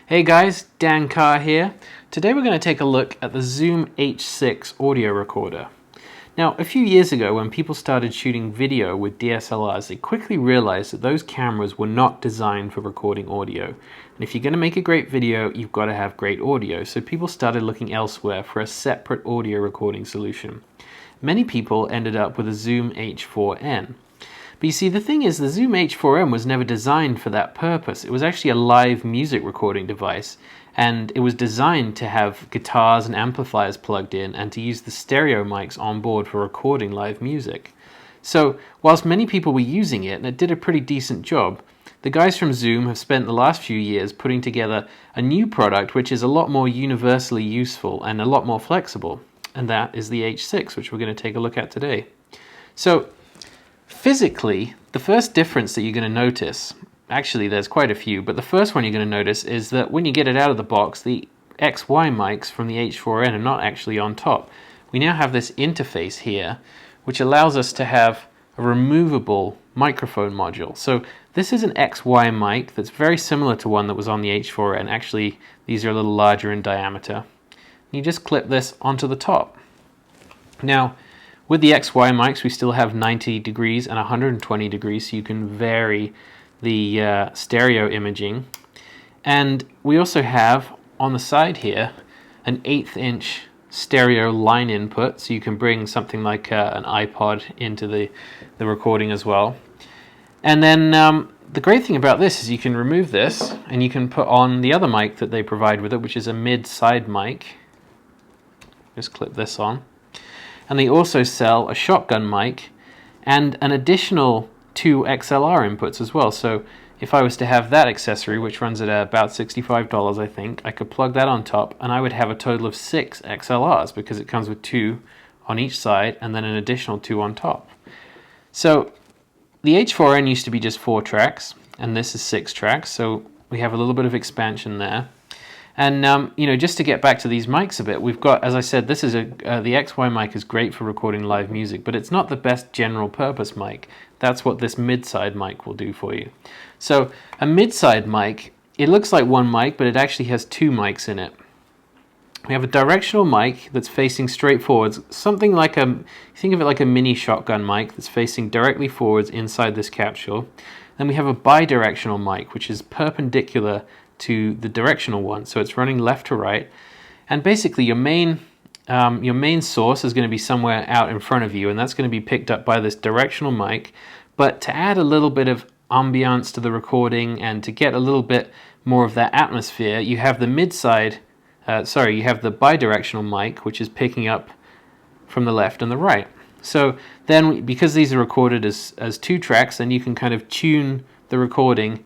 Hey guys, Dan Carr here. Today we're going to take a look at the Zoom H6 audio recorder. Now, a few years ago when people started shooting video with DSLRs, they quickly realized that those cameras were not designed for recording audio. And if you're going to make a great video, you've got to have great audio. So people started looking elsewhere for a separate audio recording solution. Many people ended up with a Zoom H4n. But you see, the thing is, the Zoom H4n was never designed for that purpose. It was actually a live music recording device, and it was designed to have guitars and amplifiers plugged in and to use the stereo mics on board for recording live music. So, whilst many people were using it, and it did a pretty decent job, the guys from Zoom have spent the last few years putting together a new product which is a lot more universally useful and a lot more flexible, and that is the H6, which we're going to take a look at today. So, physically, the first difference that you're going to notice, actually there's quite a few, but the first one you're going to notice is that when you get it out of the box, the XY mics from the H4n are not actually on top. We now have this interface here, which allows us to have a removable microphone module. So this is an XY mic that's very similar to one that was on the H4n. Actually, these are a little larger in diameter. You just clip this onto the top. Now, with the XY mics, we still have 90 degrees and 120 degrees, so you can vary the stereo imaging. And we also have, on the side here, an 1/8 inch stereo line input, so you can bring something like an iPod into the recording as well. And then the great thing about this is you can remove this, and you can put on the other mic that they provide with it, which is a mid-side mic. Just clip this on. And they also sell a shotgun mic and an additional 2 XLR inputs as well. So if I was to have that accessory, which runs at about $65, I think, I could plug that on top and I would have a total of 6 XLRs because it comes with 2 on each side and then an additional 2 on top. So the H4n used to be just 4 tracks and this is 6 tracks, so we have a little bit of expansion there. And just to get back to these mics a bit, we've got, as I said, this is the XY mic is great for recording live music, but it's not the best general purpose mic. That's what this mid-side mic will do for you. So a mid-side mic, it looks like one mic, but it actually has 2 mics in it. We have a directional mic that's facing straight forwards, something like think of it like a mini shotgun mic that's facing directly forwards inside this capsule. Then we have a bidirectional mic, which is perpendicular to the directional one, so it's running left to right, and basically your main source is going to be somewhere out in front of you, and that's going to be picked up by this directional mic. But to add a little bit of ambiance to the recording and to get a little bit more of that atmosphere, you have the you have the bidirectional mic, which is picking up from the left and the right. So then, because these are recorded as 2 tracks, then you can kind of tune the recording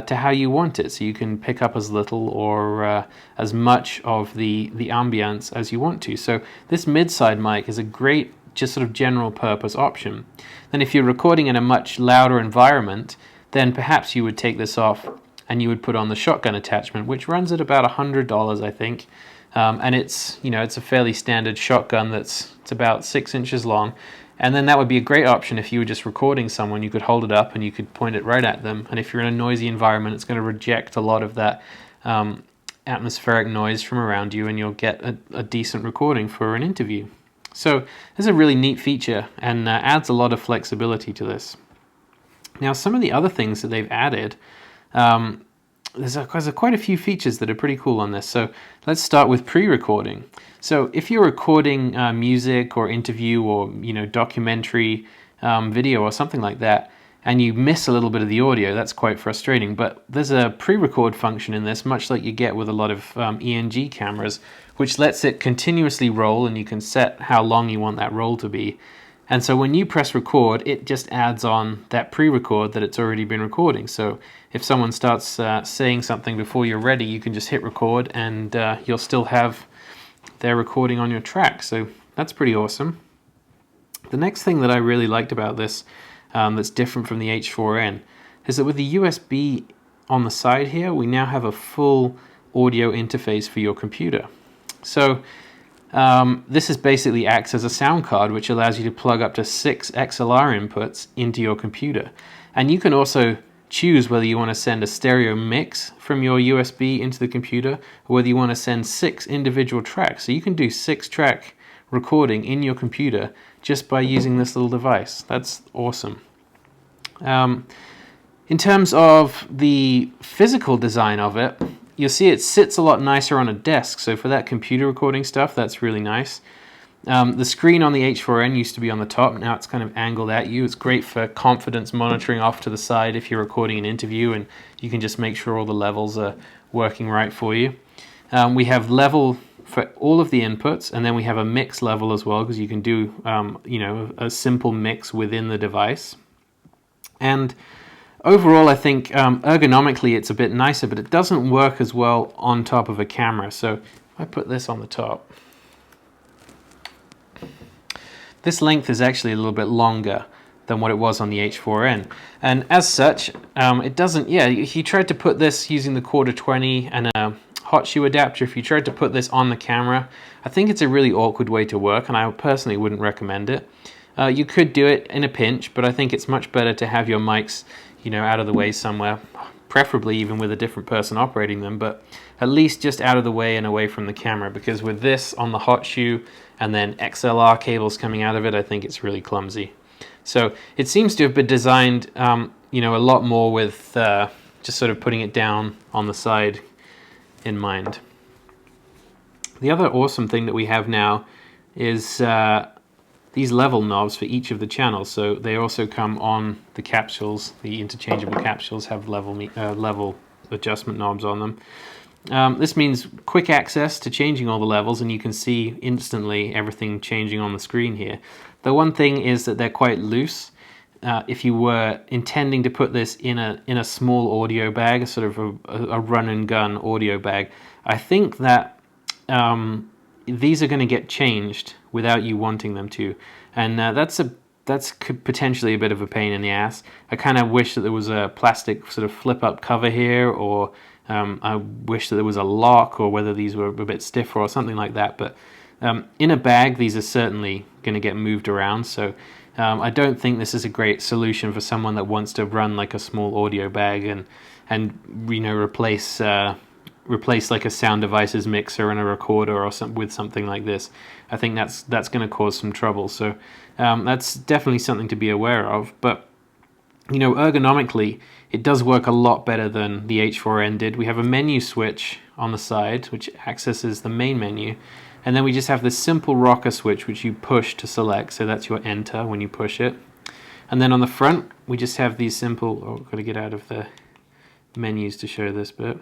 to how you want it, so you can pick up as little or as much of the ambience as you want to. So this mid-side mic is a great just sort of general purpose option. Then if you're recording in a much louder environment, then perhaps you would take this off and you would put on the shotgun attachment, which runs at about $100, I think. And it's a fairly standard shotgun it's about 6 inches long. And then that would be a great option if you were just recording someone. You could hold it up and you could point it right at them. And if you're in a noisy environment, it's going to reject a lot of that atmospheric noise from around you, and you'll get a decent recording for an interview. So this is a really neat feature and adds a lot of flexibility to this. Now, some of the other things that they've added, there's quite a few features that are pretty cool on this. So let's start with pre-recording. So if you're recording music or interview or documentary video or something like that, and you miss a little bit of the audio, that's quite frustrating. But there's a pre-record function in this, much like you get with a lot of ENG cameras, which lets it continuously roll, and you can set how long you want that roll to be. And so when you press record, it just adds on that pre-record that it's already been recording. So if someone starts saying something before you're ready, you can just hit record and you'll still have their recording on your track. So that's pretty awesome. The next thing that I really liked about this that's different from the H4n is that with the USB on the side here, we now have a full audio interface for your computer. So this is basically acts as a sound card, which allows you to plug up to 6 XLR inputs into your computer. And you can also choose whether you want to send a stereo mix from your USB into the computer or whether you want to send 6 individual tracks. So you can do 6-track recording in your computer just by using this little device. That's awesome. In terms of the physical design of it, you'll see it sits a lot nicer on a desk. So for that computer recording stuff, that's really nice. The screen on the H4n used to be on the top. Now it's kind of angled at you. It's great for confidence monitoring off to the side if you're recording an interview, and you can just make sure all the levels are working right for you. We have level for all of the inputs, and then we have a mix level as well, because you can do a simple mix within the device. And overall, I think ergonomically it's a bit nicer, but it doesn't work as well on top of a camera. So if I put this on the top, this length is actually a little bit longer than what it was on the H4n. And as such, it doesn't, if you tried to put this using the quarter 20 and a hot shoe adapter, if you tried to put this on the camera, I think it's a really awkward way to work, and I personally wouldn't recommend it. You could do it in a pinch, but I think it's much better to have your mics, out of the way somewhere, preferably even with a different person operating them, but at least just out of the way and away from the camera, because with this on the hot shoe and then XLR cables coming out of it, I think it's really clumsy. So it seems to have been designed, a lot more with just sort of putting it down on the side in mind. The other awesome thing that we have now is these level knobs for each of the channels. So they also come on the capsules. The interchangeable capsules have level adjustment knobs on them. This means quick access to changing all the levels, and you can see instantly everything changing on the screen here. The one thing is that they're quite loose. If you were intending to put this in a small audio bag, a sort of a run and gun audio bag, I think that these are going to get changed without you wanting them to, and that's potentially a bit of a pain in the ass. I kind of wish that there was a plastic sort of flip-up cover here, or I wish that there was a lock, or whether these were a bit stiffer or something like that. But in a bag, these are certainly going to get moved around, so I don't think this is a great solution for someone that wants to run like a small audio bag and replace like a sound devices mixer and a recorder or with something like this. I think that's going to cause some trouble. So that's definitely something to be aware of. But ergonomically, it does work a lot better than the H4n did. We have a menu switch on the side which accesses the main menu, and then we just have this simple rocker switch which you push to select. So that's your enter when you push it. And then on the front, we just have these simple. Got to get out of the menus to show this bit.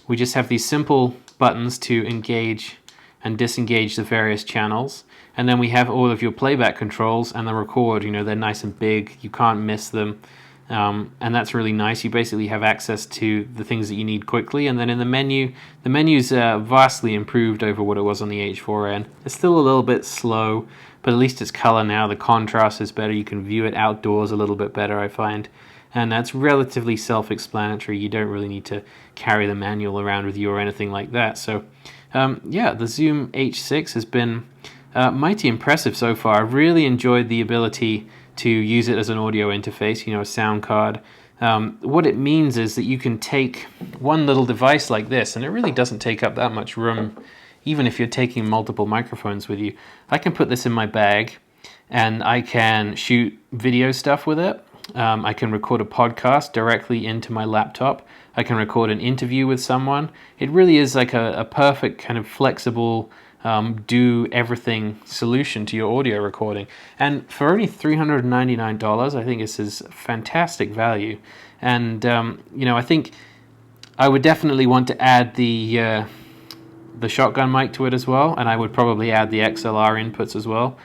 We just have these simple buttons to engage and disengage the various channels. And then we have all of your playback controls and the record. They're nice and big. You can't miss them. And that's really nice. You basically have access to the things that you need quickly. And then in the menu's vastly improved over what it was on the H4n. It's still a little bit slow, but at least it's color now. The contrast is better. You can view it outdoors a little bit better, I find. And that's relatively self-explanatory. You don't really need to carry the manual around with you or anything like that. So the Zoom H6 has been mighty impressive so far. I've really enjoyed the ability to use it as an audio interface, a sound card. What it means is that you can take one little device like this, and it really doesn't take up that much room, even if you're taking multiple microphones with you. I can put this in my bag, and I can shoot video stuff with it. I can record a podcast directly into my laptop. I can record an interview with someone. It really is like a perfect kind of flexible do everything solution to your audio recording. And for only $399, I think this is fantastic value. And I think I would definitely want to add the shotgun mic to it as well, and I would probably add the XLR inputs as well.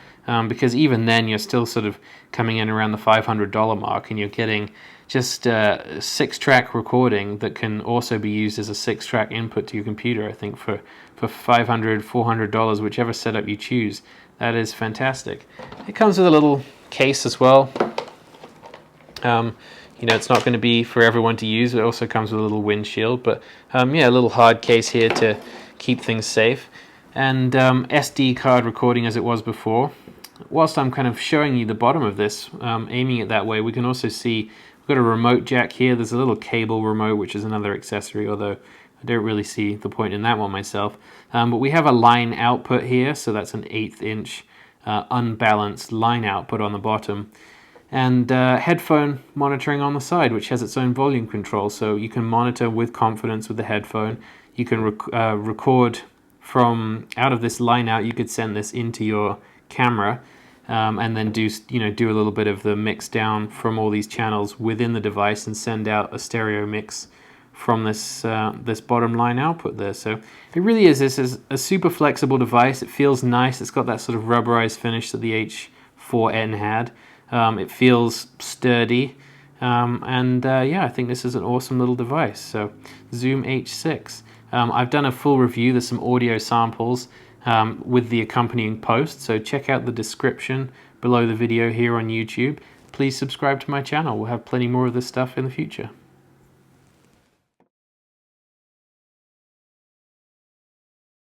Because even then you're still sort of coming in around the $500 mark, and you're getting just a 6-track recording that can also be used as a 6-track input to your computer. I think for $500, $400, whichever setup you choose, that is fantastic. It comes with a little case as well. It's not going to be for everyone to use. It also comes with a little windshield, but a little hard case here to keep things safe. And SD card recording as it was before. Whilst I'm kind of showing you the bottom of this, aiming it that way, we can also see we've got a remote jack here. There's a little cable remote, which is another accessory, although I don't really see the point in that one myself. But we have a line output here, so that's an 1/8 inch unbalanced line output on the bottom. And headphone monitoring on the side, which has its own volume control, so you can monitor with confidence with the headphone. You can record from out of this line out. You could send this into your camera and then do a little bit of the mix down from all these channels within the device and send out a stereo mix from this bottom line output there. So it really is, this is a super flexible device. It feels nice. It's got that sort of rubberized finish that the H4n had. It feels sturdy, and yeah, I think this is an awesome little device. So Zoom H6. I've done a full review. There's some audio samples with the accompanying post, so check out the description below the video here on YouTube. Please subscribe to my channel. We'll have plenty more of this stuff in the future.